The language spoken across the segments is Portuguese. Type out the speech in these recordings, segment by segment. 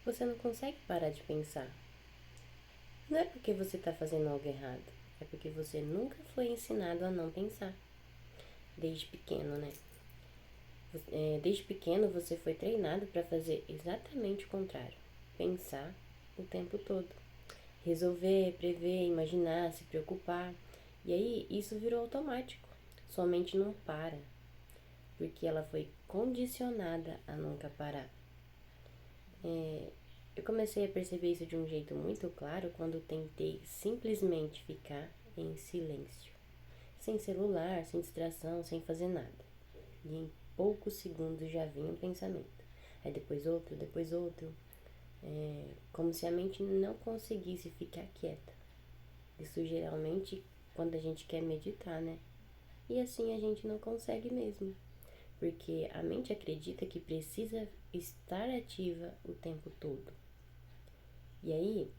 você não consegue parar de pensar. Não é porque você está fazendo algo errado, é porque você nunca foi ensinado a não pensar. Desde pequeno, né? Desde pequeno você foi treinado para fazer exatamente o contrário. Pensar o tempo todo. Resolver, prever, imaginar, se preocupar. E aí isso virou automático. Sua mente não para, porque ela foi condicionada a nunca parar. Eu comecei a perceber isso de um jeito muito claro quando tentei simplesmente ficar em silêncio. Sem celular, sem distração, sem fazer nada. E em poucos segundos já vinha um pensamento. Aí depois outro, depois outro. Como se a mente não conseguisse ficar quieta. Isso geralmente quando a gente quer meditar, né? E assim a gente não consegue mesmo. Porque a mente acredita que precisa estar ativa o tempo todo. E aí,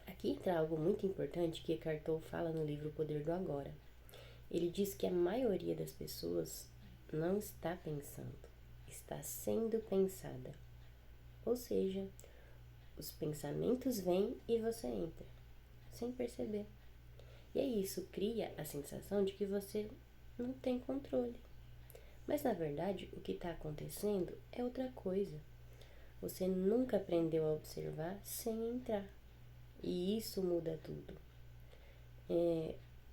aqui entra algo muito importante que Eckhart Tolle fala no livro O Poder do Agora. Ele diz que a maioria das pessoas não está pensando, está sendo pensada. Ou seja, os pensamentos vêm e você entra, sem perceber. E aí isso cria a sensação de que você não tem controle. Mas na verdade, o que está acontecendo é outra coisa. Você nunca aprendeu a observar sem entrar. E isso muda tudo.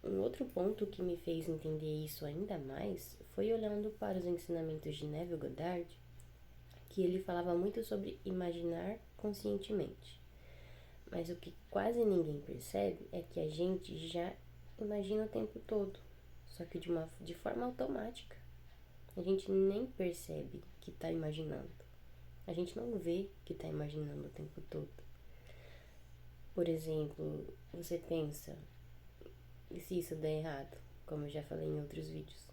Um outro ponto que me fez entender isso ainda mais foi olhando para os ensinamentos de Neville Goddard, que ele falava muito sobre imaginar conscientemente. Mas o que quase ninguém percebe é que a gente já imagina o tempo todo, só que de forma automática. A gente nem percebe que está imaginando. A gente não vê que está imaginando o tempo todo. Por exemplo, você pensa, e se isso der errado? Como eu já falei em outros vídeos.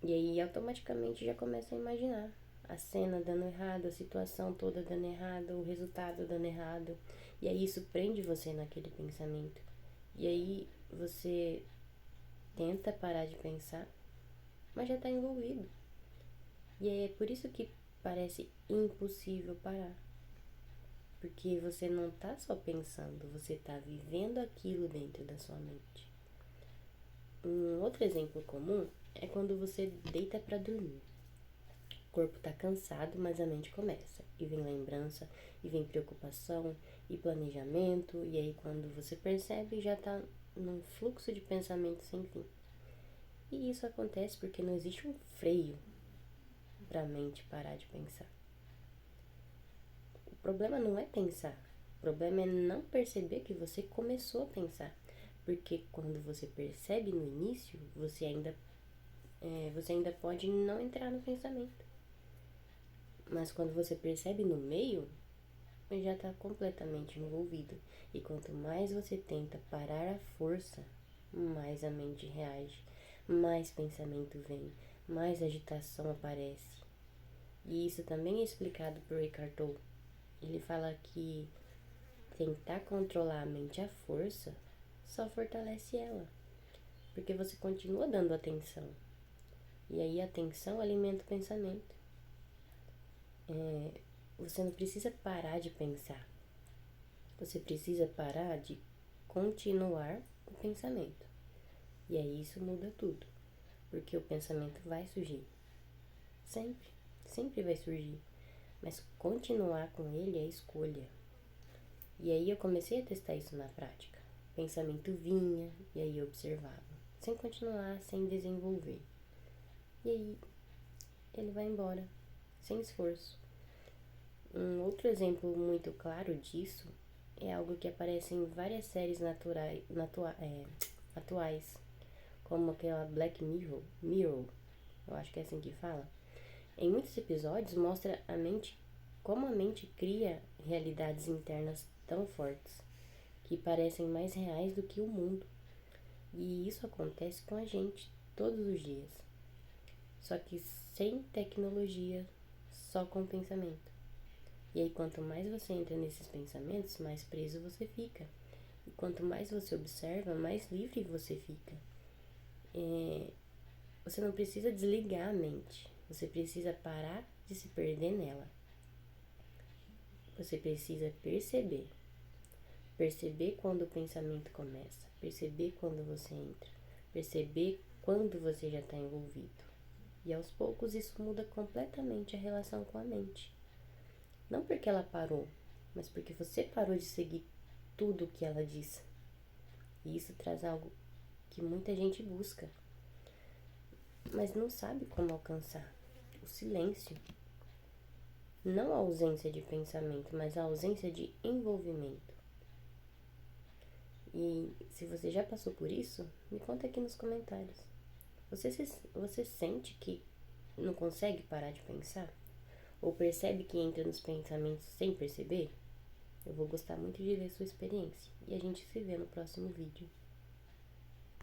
E aí automaticamente já começa a imaginar a cena dando errado, a situação toda dando errado, o resultado dando errado. E aí isso prende você naquele pensamento. E aí você tenta parar de pensar, mas já está envolvido. E aí é por isso que parece impossível parar. Porque você não está só pensando, você está vivendo aquilo dentro da sua mente. Um outro exemplo comum é quando você deita para dormir. O corpo está cansado, mas a mente começa. E vem lembrança, e vem preocupação, e planejamento. E aí quando você percebe, já está num fluxo de pensamento sem fim. E isso acontece porque não existe um freio para a mente parar de pensar. O problema não é pensar. O problema é não perceber que você começou a pensar. Porque quando você percebe no início, você ainda pode não entrar no pensamento. Mas quando você percebe no meio, já está completamente envolvido. E quanto mais você tenta parar a força, mais a mente reage, mais pensamento vem, mais agitação aparece. E isso também é explicado por Eckhart Tolle. Ele fala que tentar controlar a mente à força só fortalece ela, porque você continua dando atenção. E aí a atenção alimenta o pensamento. Você não precisa parar de pensar. Você precisa parar de continuar o pensamento. E aí isso muda tudo. Porque o pensamento vai surgir. Sempre. Sempre vai surgir. Mas continuar com ele é escolha. E aí eu comecei a testar isso na prática. O pensamento vinha e aí eu observava. Sem continuar, sem desenvolver. E aí ele vai embora. Sem esforço. Um outro exemplo muito claro disso é algo que aparece em várias séries atuais, como aquela Black Mirror, eu acho que é assim que fala. Em muitos episódios mostra como a mente cria realidades internas tão fortes, que parecem mais reais do que o mundo. E isso acontece com a gente todos os dias. Só que sem tecnologia, só com pensamento. E aí, quanto mais você entra nesses pensamentos, mais preso você fica. E quanto mais você observa, mais livre você fica. Você não precisa desligar a mente. Você precisa parar de se perder nela. você precisa perceber. Perceber quando o pensamento começa, perceber quando você entra, perceber quando você já está envolvido. E aos poucos isso muda completamente a relação com a mente. Não porque ela parou, mas porque você parou de seguir tudo o que ela diz. E isso traz algo que muita gente busca, mas não sabe como alcançar: o silêncio. Não a ausência de pensamento, mas a ausência de envolvimento. E se você já passou por isso, me conta aqui nos comentários. Você sente que não consegue parar de pensar? Ou percebe que entra nos pensamentos sem perceber? Eu vou gostar muito de ver sua experiência. E a gente se vê no próximo vídeo.